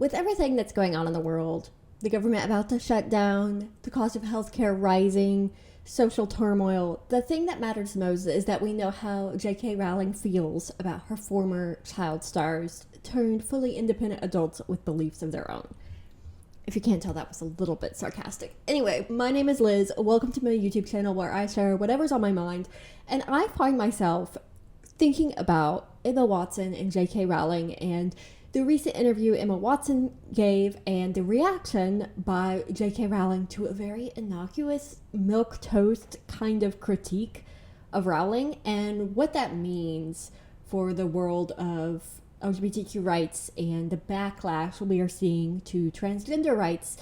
With everything that's going on in the world, the government about to shut down, the cost of healthcare rising, social turmoil, the thing that matters most is that we know how J.K. Rowling feels about her former child stars turned fully independent adults with beliefs of their own. If you can't tell, that was a little bit sarcastic. Anyway, my name is Liz. Welcome to my YouTube channel where I share whatever's on my mind. And I find myself thinking about Emma Watson and J.K. Rowling and the recent interview Emma Watson gave and the reaction by J.K. Rowling to a very innocuous milquetoast kind of critique of Rowling and what that means for the world of LGBTQ rights and the backlash we are seeing to transgender rights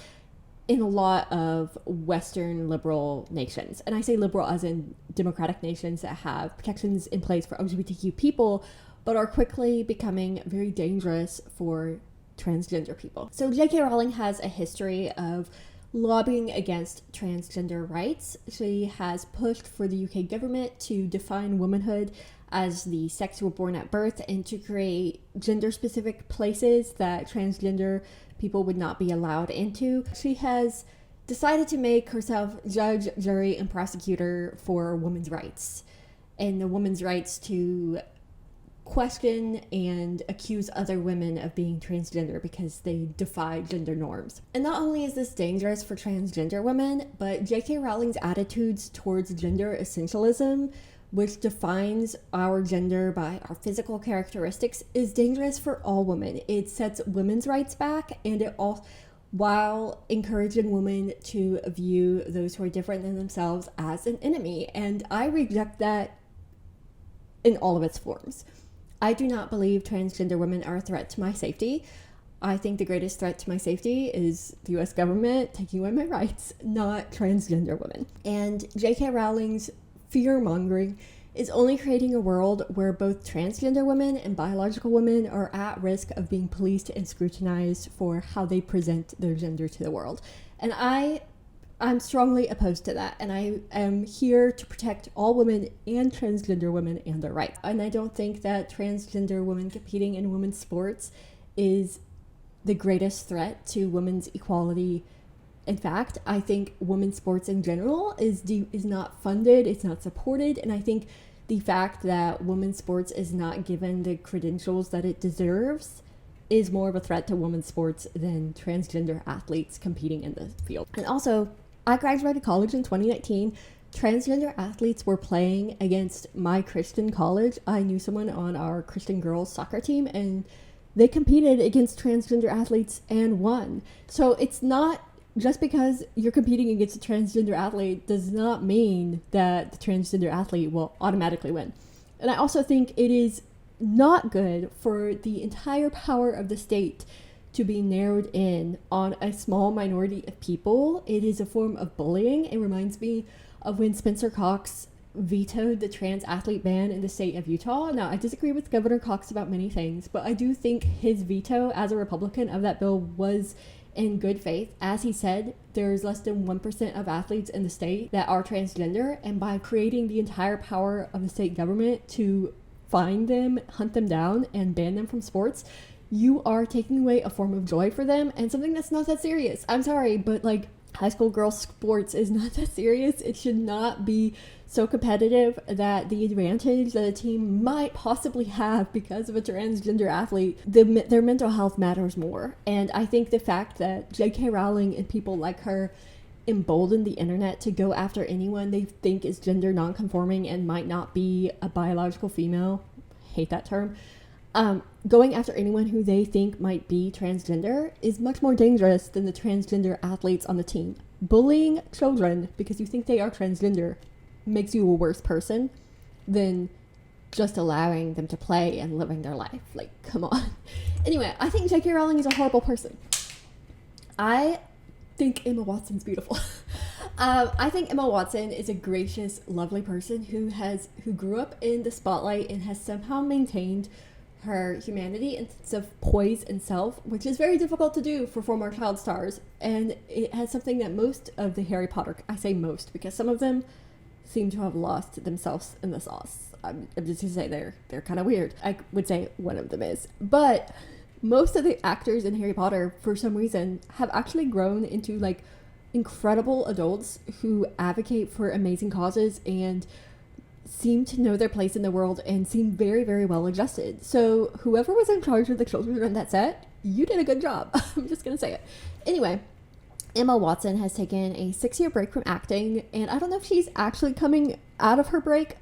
in a lot of Western liberal nations. And I say liberal as in democratic nations that have protections in place for LGBTQ people, but are quickly becoming very dangerous for transgender people. So J.K. Rowling has a history of lobbying against transgender rights. She has pushed for the UK government to define womanhood as the sex you were born at birth and to create gender-specific places that transgender people would not be allowed into. She has decided to make herself judge, jury, and prosecutor for women's rights and the women's rights to question and accuse other women of being transgender because they defy gender norms. And not only is this dangerous for transgender women, but J.K. Rowling's attitudes towards gender essentialism, which defines our gender by our physical characteristics, is dangerous for all women. It sets women's rights back, and it all while encouraging women to view those who are different than themselves as an enemy. And I reject that in all of its forms. I do not believe transgender women are a threat to my safety. I think the greatest threat to my safety is the US government taking away my rights, not transgender women. And J.K. Rowling's fear-mongering is only creating a world where both transgender women and biological women are at risk of being policed and scrutinized for how they present their gender to the world. And I'm strongly opposed to that, and I am here to protect all women and transgender women and their rights. And I don't think that transgender women competing in women's sports is the greatest threat to women's equality. In fact, I think women's sports in general is not funded, it's not supported, and I think the fact that women's sports is not given the credentials that it deserves is more of a threat to women's sports than transgender athletes competing in the field. And also, I graduated college in 2019. Transgender athletes were playing against my Christian college. I knew someone on our Christian girls soccer team, and they competed against transgender athletes and won. So it's not just because you're competing against a transgender athlete does not mean that the transgender athlete will automatically win. And I also think it is not good for the entire power of the state to be narrowed in on a small minority of people. It is a form of bullying. It reminds me of when Spencer Cox vetoed the trans athlete ban in the state of Utah. Now, I disagree with Governor Cox about many things, but I do think his veto as a Republican of that bill was in good faith. As he said, there's less than 1% of athletes in the state that are transgender, and by creating the entire power of the state government to find them, hunt them down, and ban them from sports, you are taking away a form of joy for them and something that's not that serious. I'm sorry, but like high school girls sports is not that serious. It should not be so competitive that the advantage that a team might possibly have because of a transgender athlete, their mental health matters more. And I think the fact that J.K. Rowling and people like her embolden the internet to go after anyone they think is gender nonconforming and might not be a biological female, hate that term, going after anyone who they think might be transgender is much more dangerous than the transgender athletes on the team. Bullying children because you think they are transgender makes you a worse person than just allowing them to play and living their life. Like, come on. Anyway, I think J.K. Rowling is a horrible person. I think Emma Watson's beautiful. I think Emma Watson is a gracious, lovely person who grew up in the spotlight and has somehow maintained her humanity and sense of poise and self, which is very difficult to do for former child stars. And it has something that most of the Harry Potter, I say most because some of them seem to have lost themselves in the sauce. I'm just gonna say they're kind of weird. I would say one of them is. But most of the actors in Harry Potter, for some reason, have actually grown into like incredible adults who advocate for amazing causes and seem to know their place in the world and seem very, very well adjusted. So whoever was in charge of the children on that set, you did a good job. I'm just gonna say it. Anyway, Emma Watson has taken a 6-year break from acting, and I don't know if she's actually coming out of her break,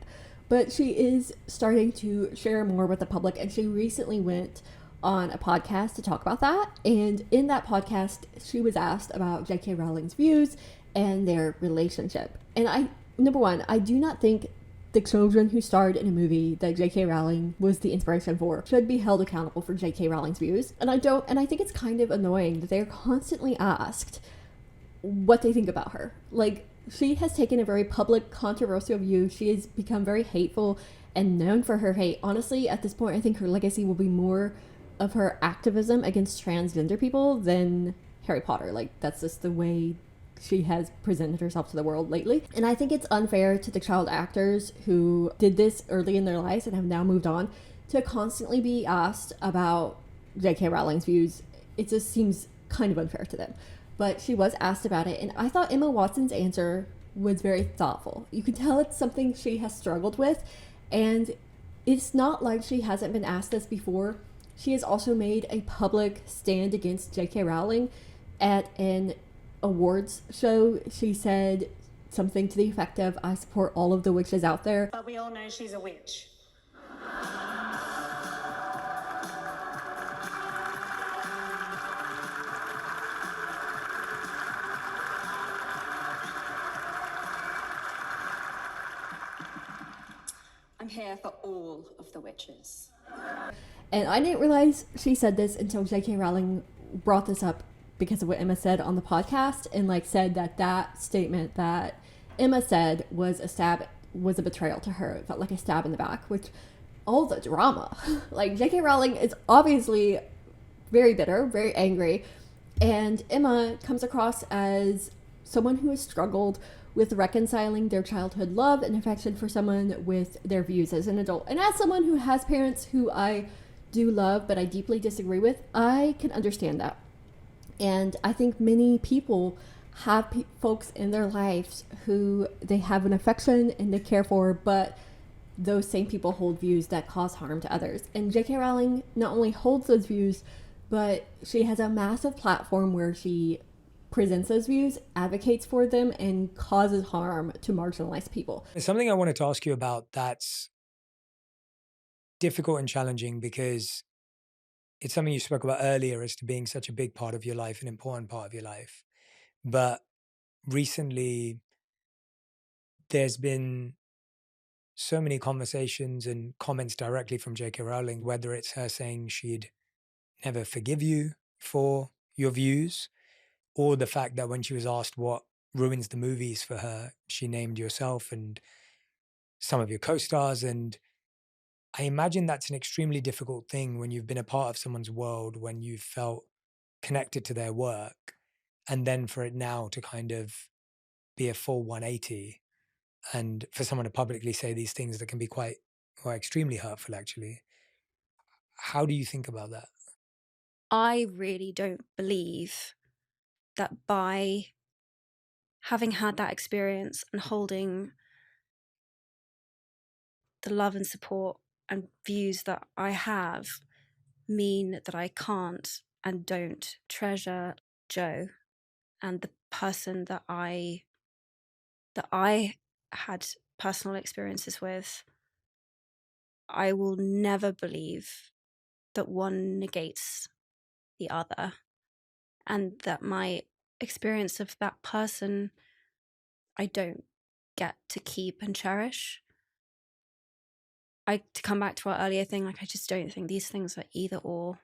but she is starting to share more with the public, and she recently went on a podcast to talk about that. And in that podcast, she was asked about J.K. Rowling's views and their relationship. And number one, I do not think the children who starred in a movie that J.K. Rowling was the inspiration for should be held accountable for J.K. Rowling's views. And I think it's kind of annoying that they're constantly asked what they think about her. Like, she has taken a very public, controversial view. She has become very hateful and known for her hate. Honestly, at this point, I think her legacy will be more of her activism against transgender people than Harry Potter. Like, that's just the way she has presented herself to the world lately. And I think it's unfair to the child actors who did this early in their lives and have now moved on to constantly be asked about J.K. Rowling's views. It just seems kind of unfair to them. But she was asked about it, and I thought Emma Watson's answer was very thoughtful. You can tell it's something she has struggled with, and it's not like she hasn't been asked this before. She has also made a public stand against J.K. Rowling at an awards show. She said something to the effect of, "I support all of the witches out there." But we all know she's a witch. I'm here for all of the witches. And I didn't realize she said this until J.K. Rowling brought this up because of what Emma said on the podcast, and like said that statement that Emma said was a betrayal to her. It felt like a stab in the back, which all the drama. Like, J.K. Rowling is obviously very bitter, very angry, and Emma comes across as someone who has struggled with reconciling their childhood love and affection for someone with their views as an adult. And as someone who has parents who I do love but I deeply disagree with, I can understand that. And I think many people have folks in their lives who they have an affection and they care for, but those same people hold views that cause harm to others. And J.K. Rowling not only holds those views, but she has a massive platform where she presents those views, advocates for them, and causes harm to marginalized people. There's something I wanted to ask you about that's difficult and challenging, because it's something you spoke about earlier as to being such a big part of your life, an important part of your life. But recently, there's been so many conversations and comments directly from J.K. Rowling, whether it's her saying she'd never forgive you for your views, or the fact that when she was asked what ruins the movies for her, she named yourself and some of your co-stars. And I imagine that's an extremely difficult thing when you've been a part of someone's world, when you've felt connected to their work, and then for it now to kind of be a full 180, and for someone to publicly say these things that can be quite, or extremely hurtful, actually. How do you think about that? I really don't believe that by having had that experience and holding the love and support and views that I have mean that I can't and don't treasure Joe and the person that I had personal experiences with. I will never believe that one negates the other, and that my experience of that person I don't get to keep and cherish. To come back to our earlier thing, like, I just don't think these things are either or.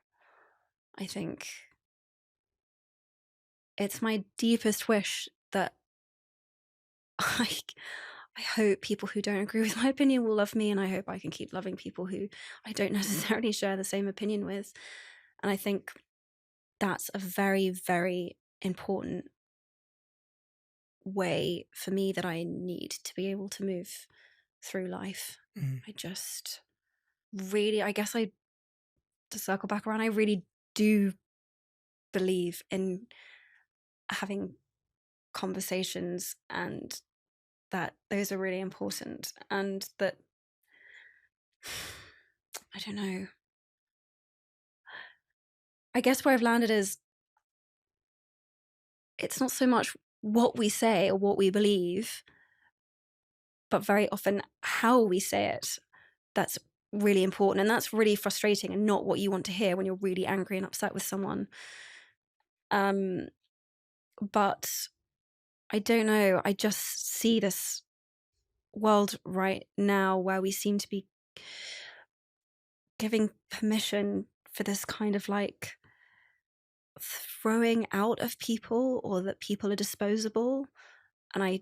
I think it's my deepest wish that I hope people who don't agree with my opinion will love me, and I hope I can keep loving people who I don't necessarily share the same opinion with. And I think that's a very, very important way for me that I need to be able to move through life. I just really, I guess to circle back around, I really do believe in having conversations, and that those are really important, and that I don't know. I guess where I've landed is it's not so much what we say or what we believe, but very often how we say it. That's really important, and that's really frustrating and not what you want to hear when you're really angry and upset with someone. But I don't know. I just see this world right now where we seem to be giving permission for this kind of like throwing out of people, or that people are disposable. And I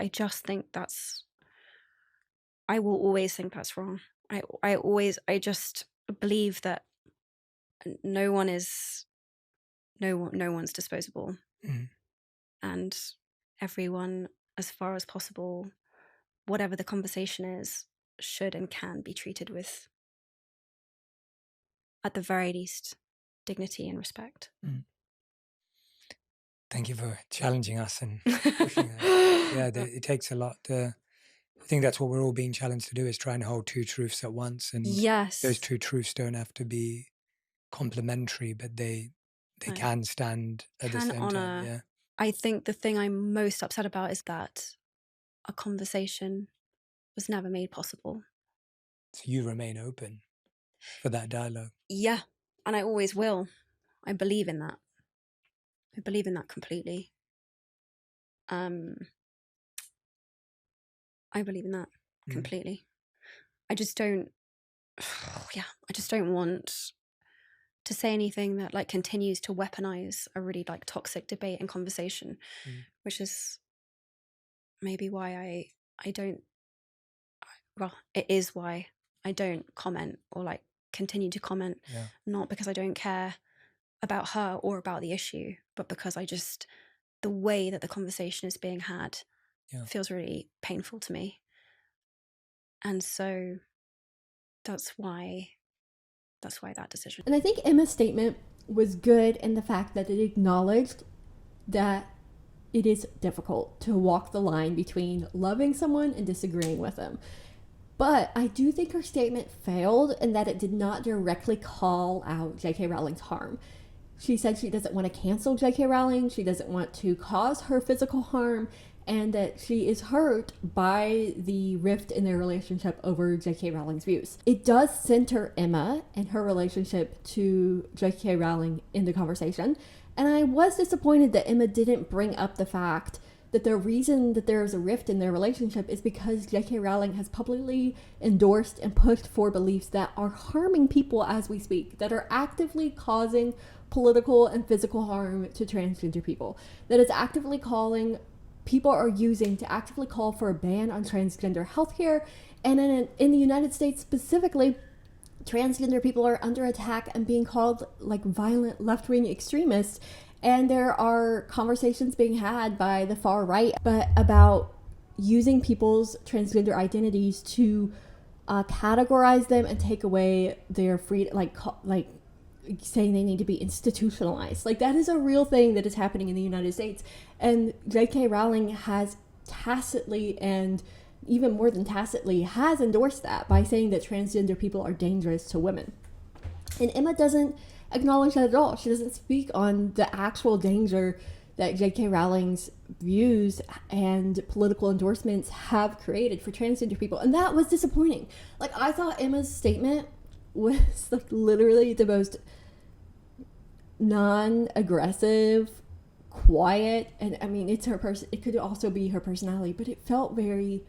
just think I will always think that's wrong. I just believe that no one's disposable. Mm. And everyone, as far as possible, whatever the conversation is, should and can be treated with, at the very least, dignity and respect. Mm. Thank you for challenging us and pushing us. Yeah, it takes a lot. I think that's what we're all being challenged to do, is trying to hold two truths at once. And Yes. those two truths don't have to be complementary, but they No. can stand at the Can same honour. time. Yeah. I think the thing I'm most upset about is that a conversation was never made possible. So you remain open for that dialogue. Yeah, and I always will. I believe in that. I believe in that completely. I believe in that completely. I just don't, I just don't want to say anything that like continues to weaponize a really like toxic debate and conversation, which is maybe why I don't, well, it is why I don't comment or like continue to comment, not because I don't care about her or about the issue, but because I just, the way that the conversation is being had feels really painful to me. And so that's why that decision. And I think Emma's statement was good in the fact that it acknowledged that it is difficult to walk the line between loving someone and disagreeing with them. But I do think her statement failed in that it did not directly call out J.K. Rowling's harm. She said she doesn't want to cancel J.K. Rowling, she doesn't want to cause her physical harm, and that she is hurt by the rift in their relationship over J.K. Rowling's views. It does center Emma and her relationship to J.K. Rowling in the conversation, and I was disappointed that Emma didn't bring up the fact that the reason that there is a rift in their relationship is because J.K. Rowling has publicly endorsed and pushed for beliefs that are harming people as we speak, that are actively causing political and physical harm to transgender people, that is actively calling, people are using to actively call for a ban on transgender healthcare. And in the United States specifically, transgender people are under attack and being called like violent left-wing extremists. And there are conversations being had by the far right, but about using people's transgender identities to categorize them and take away their freedom, like saying they need to be institutionalized. Like, that is a real thing that is happening in the United States. And J.K. Rowling has tacitly, and even more than tacitly, has endorsed that by saying that transgender people are dangerous to women. And Emma doesn't acknowledge that at all. She doesn't speak on the actual danger that J.K. Rowling's views and political endorsements have created for transgender people. And that was disappointing. Like, I thought Emma's statement was like literally the most non-aggressive, quiet, and I mean, it's her person. It could also be her personality, but it felt very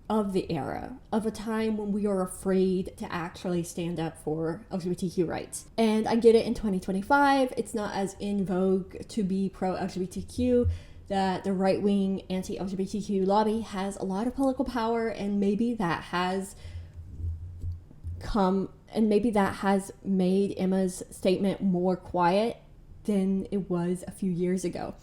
of the era, of a time when we are afraid to actually stand up for LGBTQ rights. And I get it, in 2025, it's not as in vogue to be pro-LGBTQ, that the right-wing anti-LGBTQ lobby has a lot of political power, and maybe that has made Emma's statement more quiet than it was a few years ago.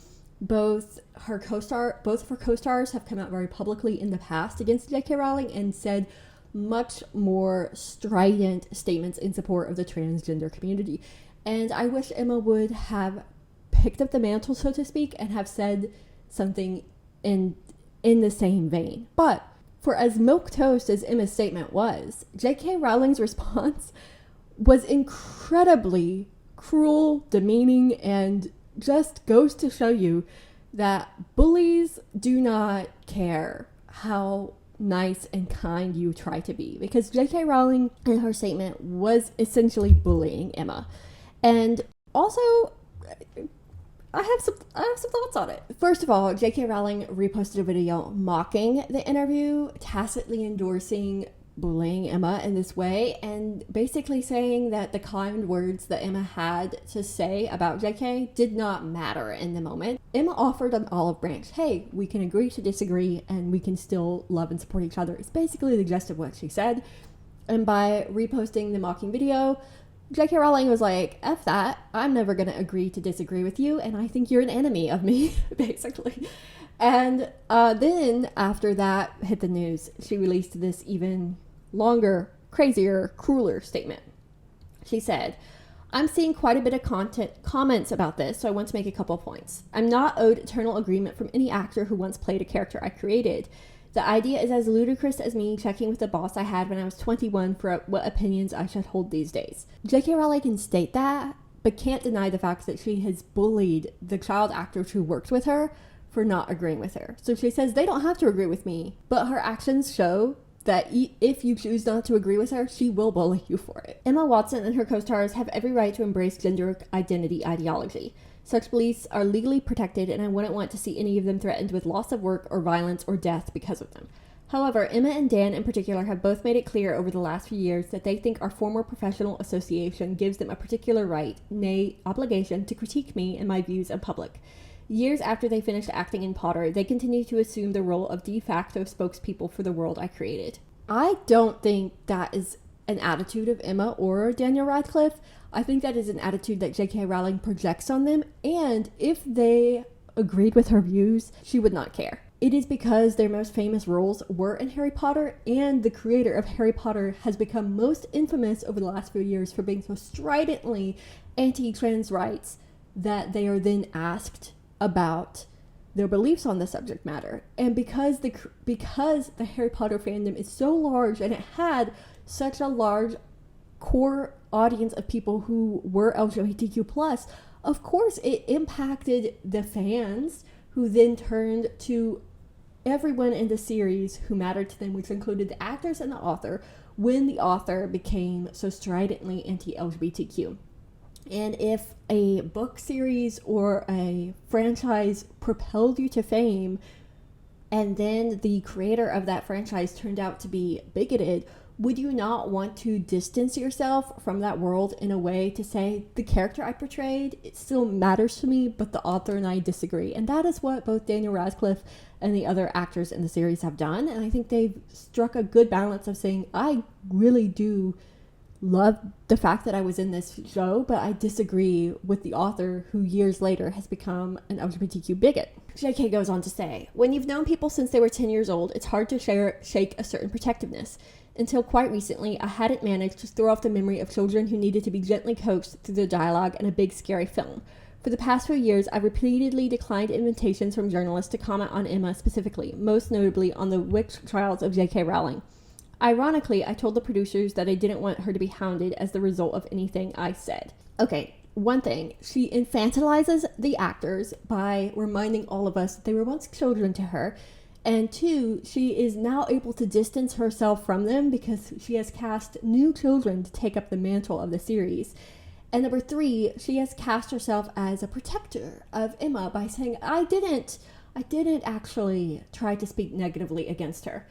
Both of her co-stars have come out very publicly in the past against J.K. Rowling and said much more strident statements in support of the transgender community. And I wish Emma would have picked up the mantle, so to speak, and have said something in the same vein. But for as milquetoast as Emma's statement was, J.K. Rowling's response was incredibly cruel, demeaning, and just goes to show you that bullies do not care how nice and kind you try to be. Because J.K. Rowling in her statement was essentially bullying Emma. And also, I have some thoughts on it. First of all, J.K. Rowling reposted a video mocking the interview, tacitly endorsing bullying Emma in this way, and basically saying that the kind words that Emma had to say about J.K. did not matter in the moment. Emma offered an olive branch. Hey, we can agree to disagree, and we can still love and support each other. It's basically the gist of what she said. And by reposting the mocking video, J.K. Rowling was like, F that, I'm never going to agree to disagree with you, and I think you're an enemy of me, basically. And then, after that hit the news, she released this even longer, crazier, crueler statement. She said, I'm seeing quite a bit of comments about this, so I want to make a couple of points. I'm not owed eternal agreement from any actor who once played a character I created. The idea is as ludicrous as me checking with the boss I had when I was 21 for what opinions I should hold these days. J.K. Rowling can state that, but can't deny the fact that she has bullied the child actors who worked with her for not agreeing with her. So she says they don't have to agree with me, but her actions show that if you choose not to agree with her, she will bully you for it. Emma Watson and her co-stars have every right to embrace gender identity ideology. Such beliefs are legally protected, and I wouldn't want to see any of them threatened with loss of work or violence or death because of them. However, Emma and Dan in particular have both made it clear over the last few years that they think our former professional association gives them a particular right, nay, obligation, to critique me and my views in public. Years after they finished acting in Potter, they continue to assume the role of de facto spokespeople for the world I created. I don't think that is an attitude of Emma or Daniel Radcliffe. I think that is an attitude that J.K. Rowling projects on them, and if they agreed with her views, she would not care. It is because their most famous roles were in Harry Potter, and the creator of Harry Potter has become most infamous over the last few years for being so stridently anti-trans rights that they are then asked about their beliefs on the subject matter. And because the Harry Potter fandom is so large and it had such a large core audience of people who were LGBTQ+, of course it impacted the fans, who then turned to everyone in the series who mattered to them, which included the actors and the author, when the author became so stridently anti-LGBTQ. And if a book series or a franchise propelled you to fame, and then the creator of that franchise turned out to be bigoted, would you not want to distance yourself from that world in a way to say, the character I portrayed, it still matters to me, but the author and I disagree? And that is what both Daniel Radcliffe and the other actors in the series have done. And I think they've struck a good balance of saying, I really do love the fact that I was in this show, but I disagree with the author who years later has become an LGBTQ bigot. JK goes on to say, when you've known people since they were 10 years old, it's hard to shake a certain protectiveness. Until quite recently, I hadn't managed to throw off the memory of children who needed to be gently coaxed through the dialogue in a big scary film. For the past few years, I've repeatedly declined invitations from journalists to comment on Emma specifically, most notably on the witch trials of J.K. Rowling. Ironically, I told the producers that I didn't want her to be hounded as the result of anything I said. Okay, one thing, she infantilizes the actors by reminding all of us that they were once children to her. And two, she is now able to distance herself from them because she has cast new children to take up the mantle of the series. And number three, she has cast herself as a protector of Emma by saying, I didn't actually try to speak negatively against her.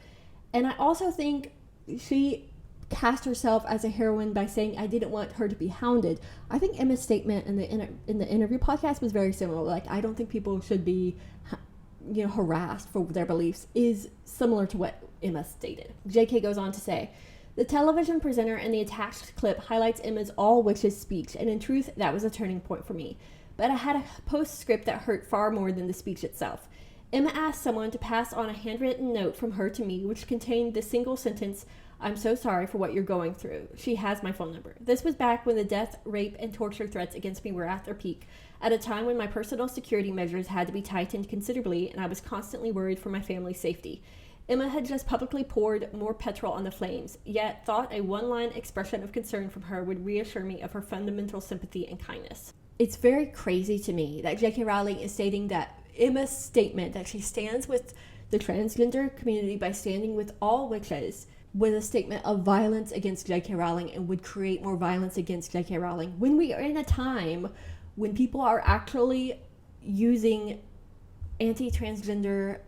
And I also think she cast herself as a heroine by saying, I didn't want her to be hounded. I think Emma's statement in the interview podcast was very similar. Like, I don't think people should be harassed for their beliefs, is similar to what Emma stated. JK goes on to say, the television presenter in the attached clip highlights Emma's all witches speech, and in truth, that was a turning point for me. But I had a postscript that hurt far more than the speech itself. Emma asked someone to pass on a handwritten note from her to me, which contained the single sentence, I'm so sorry for what you're going through. She has my phone number. This was back when the death, rape, and torture threats against me were at their peak, at a time when my personal security measures had to be tightened considerably and I was constantly worried for my family's safety. Emma had just publicly poured more petrol on the flames, yet thought a one-line expression of concern from her would reassure me of her fundamental sympathy and kindness. It's very crazy to me that J.K. Rowling is stating that Emma's statement that she stands with the transgender community by standing with all witches was a statement of violence against J.K. Rowling and would create more violence against J.K. Rowling when we are in a time when people are actually using anti-transgender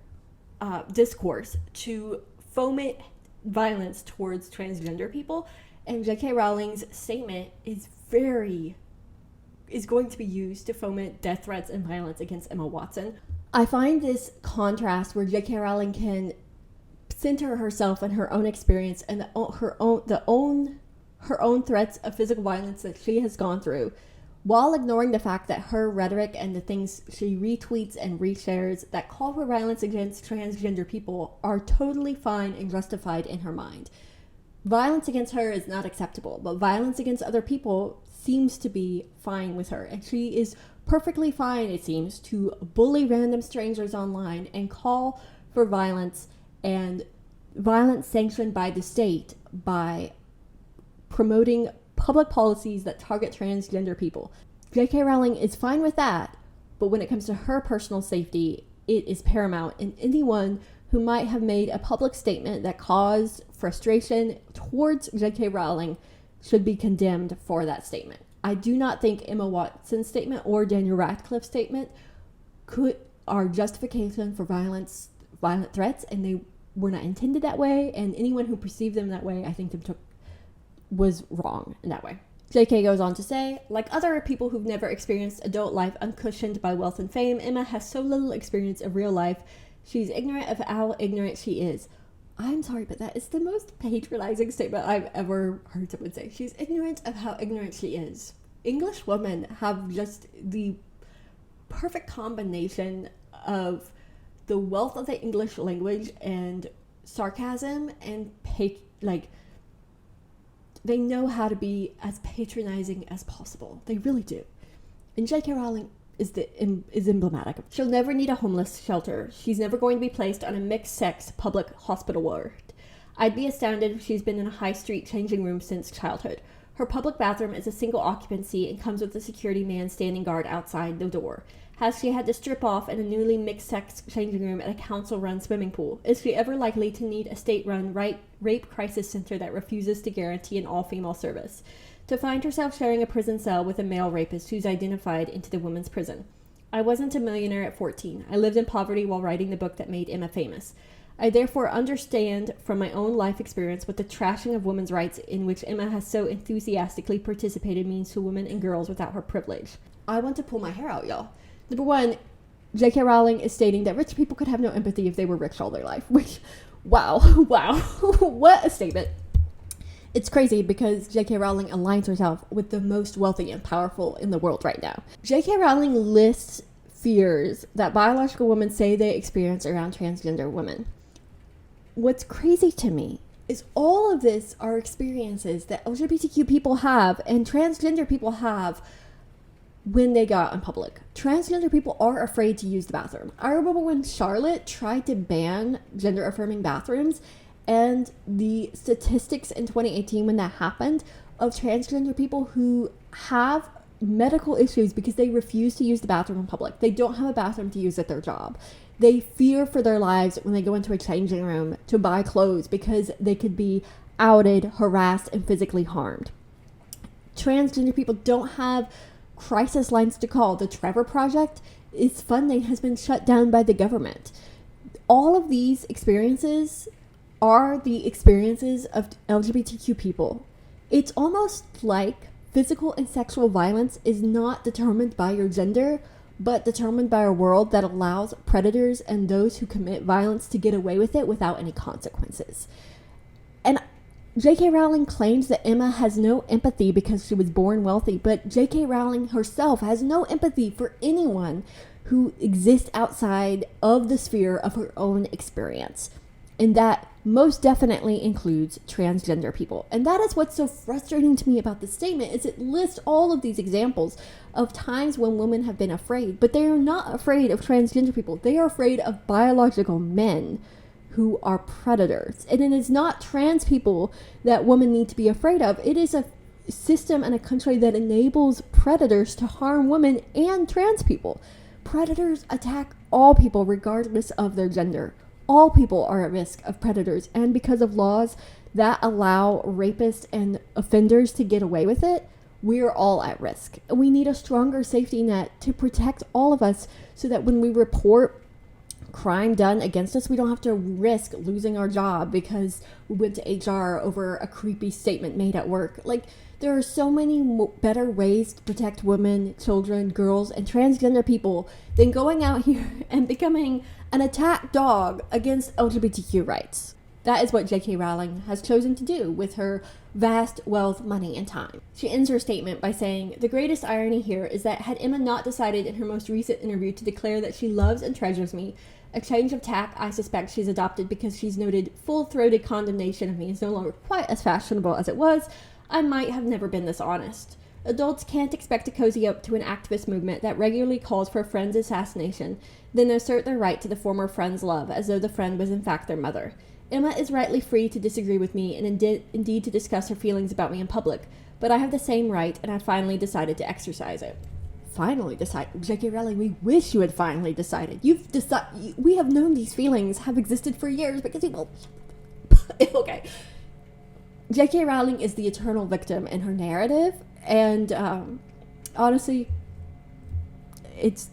discourse to foment violence towards transgender people, and J.K. Rowling's statement is going to be used to foment death threats and violence against Emma Watson. I find this contrast where J.K. Rowling can center herself in her own experience and her own threats of physical violence that she has gone through, while ignoring the fact that her rhetoric and the things she retweets and reshares that call for violence against transgender people are totally fine and justified in her mind. Violence against her is not acceptable, but violence against other people seems to be fine with her, and she is perfectly fine, it seems, to bully random strangers online and call for violence, and violence sanctioned by the state by promoting public policies that target transgender people. J.K. Rowling is fine with that, but when it comes to her personal safety, it is paramount, and anyone who might have made a public statement that caused frustration towards J.K. Rowling should be condemned for that statement. I do not think Emma Watson's statement or Daniel Radcliffe's statement are justification for violent threats, and they were not intended that way, and anyone who perceived them that way, I think was wrong in that way. JK goes on to say, like other people who've never experienced adult life uncushioned by wealth and fame, Emma has so little experience of real life, she's ignorant of how ignorant she is. I'm sorry, but that is the most patronizing statement I've ever heard someone say. She's ignorant of how ignorant she is. English women have just the perfect combination of the wealth of the English language and sarcasm and they know how to be as patronizing as possible. They really do. And J.K. Rowling is emblematic. She'll never need a homeless shelter. She's never going to be placed on a mixed-sex public hospital ward. I'd be astounded if she's been in a high street changing room since childhood. Her public bathroom is a single occupancy and comes with a security man standing guard outside the door. Has she had to strip off in a newly mixed-sex changing room at a council-run swimming pool? Is she ever likely to need a state-run rape crisis center that refuses to guarantee an all-female service? To find herself sharing a prison cell with a male rapist who's identified into the women's prison. I wasn't a millionaire at 14. I lived in poverty while writing the book that made Emma famous. I therefore understand from my own life experience what the trashing of women's rights in which Emma has so enthusiastically participated means to women and girls without her privilege. I want to pull my hair out, y'all. Number one, J.K. Rowling is stating that rich people could have no empathy if they were rich all their life, which, wow, what a statement. It's crazy because J.K. Rowling aligns herself with the most wealthy and powerful in the world right now. J.K. Rowling lists fears that biological women say they experience around transgender women. What's crazy to me is all of this are experiences that LGBTQ people have and transgender people have when they go out in public. Transgender people are afraid to use the bathroom. I remember when Charlotte tried to ban gender-affirming bathrooms, and the statistics in 2018 when that happened of transgender people who have medical issues because they refuse to use the bathroom in public. They don't have a bathroom to use at their job. They fear for their lives when they go into a changing room to buy clothes because they could be outed, harassed, and physically harmed. Transgender people don't have crisis lines to call. The Trevor Project, its funding has been shut down by the government. All of these experiences are the experiences of LGBTQ people. It's almost like physical and sexual violence is not determined by your gender, but determined by a world that allows predators and those who commit violence to get away with it without any consequences. And J.K. Rowling claims that Emma has no empathy because she was born wealthy, but J.K. Rowling herself has no empathy for anyone who exists outside of the sphere of her own experience. And that most definitely includes transgender people. And that is what's so frustrating to me about this statement, is it lists all of these examples of times when women have been afraid, but they are not afraid of transgender people. They are afraid of biological men who are predators. And it is not trans people that women need to be afraid of. It is a system and a country that enables predators to harm women and trans people. Predators attack all people regardless of their gender. All people are at risk of predators, and because of laws that allow rapists and offenders to get away with it, we're all at risk. We need a stronger safety net to protect all of us, so that when we report crime done against us, we don't have to risk losing our job because we went to HR over a creepy statement made at work. Like, there are so many better ways to protect women, children, girls, and transgender people than going out here and becoming an attack dog against LGBTQ rights. That is what J.K. Rowling has chosen to do with her vast wealth, money, and time. She ends her statement by saying, "The greatest irony here is that had Emma not decided in her most recent interview to declare that she loves and treasures me, a change of tack I suspect she's adopted because she's noted full-throated condemnation of me is no longer quite as fashionable as it was, I might have never been this honest. Adults can't expect to cozy up to an activist movement that regularly calls for a friend's assassination, then assert their right to the former friend's love as though the friend was in fact their mother. Emma is rightly free to disagree with me and indeed to discuss her feelings about me in public, but I have the same right, and I finally decided to exercise it." Finally decided? J.K. Rowling, we wish you had finally decided. We have known these feelings have existed for years because people... Okay. J.K. Rowling is the eternal victim in her narrative, and honestly, it's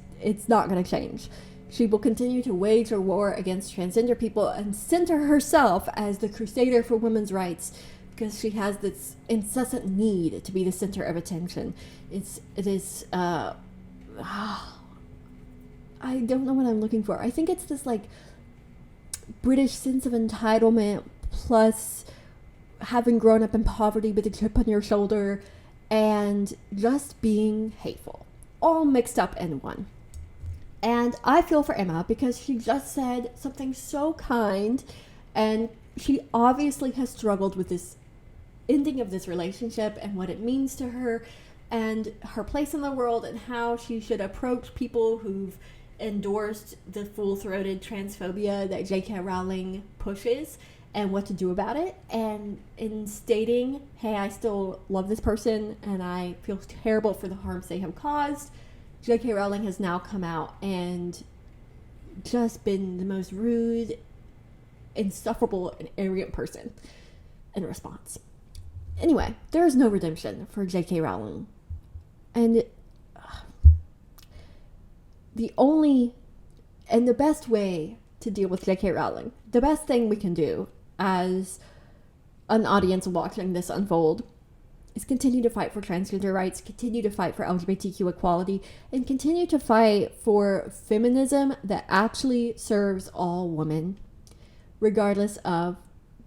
not going to change. She will continue to wage a war against transgender people and center herself as the crusader for women's rights because she has this incessant need to be the center of attention. I don't know what I'm looking for. I think it's this like British sense of entitlement plus having grown up in poverty with a chip on your shoulder and just being hateful, all mixed up in one. And I feel for Emma because she just said something so kind, and she obviously has struggled with this ending of this relationship and what it means to her and her place in the world and how she should approach people who've endorsed the full-throated transphobia that J.K. Rowling pushes and what to do about it. And in stating, hey, I still love this person and I feel terrible for the harms they have caused, J.K. Rowling has now come out and just been the most rude, insufferable, and arrogant person in response. Anyway, there is no redemption for J.K. Rowling. And the best way to deal with J.K. Rowling, the best thing we can do as an audience watching this unfold is continue to fight for transgender rights, continue to fight for LGBTQ equality, and continue to fight for feminism that actually serves all women, regardless of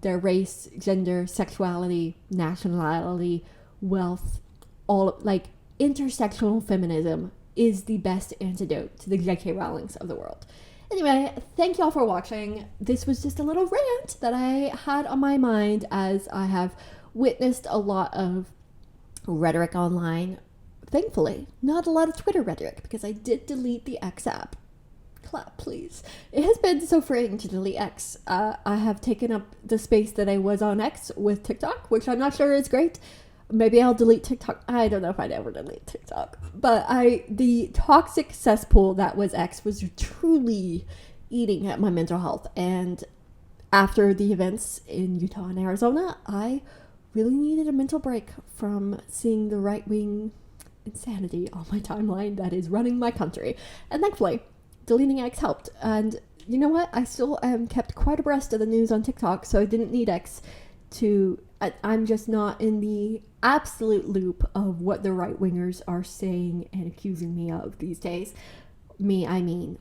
their race, gender, sexuality, nationality, wealth, all like intersectional feminism is the best antidote to the J.K. Rowlings of the world. Anyway, thank y'all for watching. This was just a little rant that I had on my mind as I have witnessed a lot of rhetoric online. Thankfully, not a lot of Twitter rhetoric because I did delete the X app. Clap, please. It has been so freeing to delete X. I have taken up the space that I was on X with TikTok, which I'm not sure is great. Maybe I'll delete TikTok. I don't know if I'd ever delete TikTok. But the toxic cesspool that was X was truly eating at my mental health. And after the events in Utah and Arizona, I really needed a mental break from seeing the right-wing insanity on my timeline that is running my country. And thankfully, deleting X helped. And you know what? I still am kept quite abreast of the news on TikTok, so I didn't need X to... I'm just not in the absolute loop of what the right-wingers are saying and accusing me of these days. Me, I mean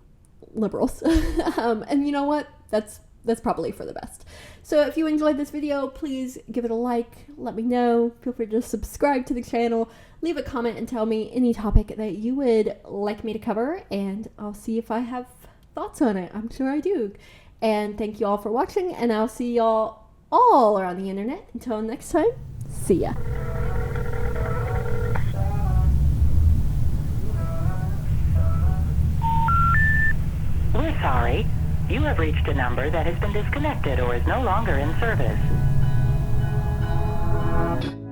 liberals. And you know what? That's probably for the best. So if you enjoyed this video, please give it a like, let me know, feel free to subscribe to the channel, leave a comment and tell me any topic that you would like me to cover, and I'll see if I have thoughts on it. I'm sure I do. And thank you all for watching, and I'll see y'all all around the internet. Until next time, see ya. We're sorry. You have reached a number that has been disconnected or is no longer in service.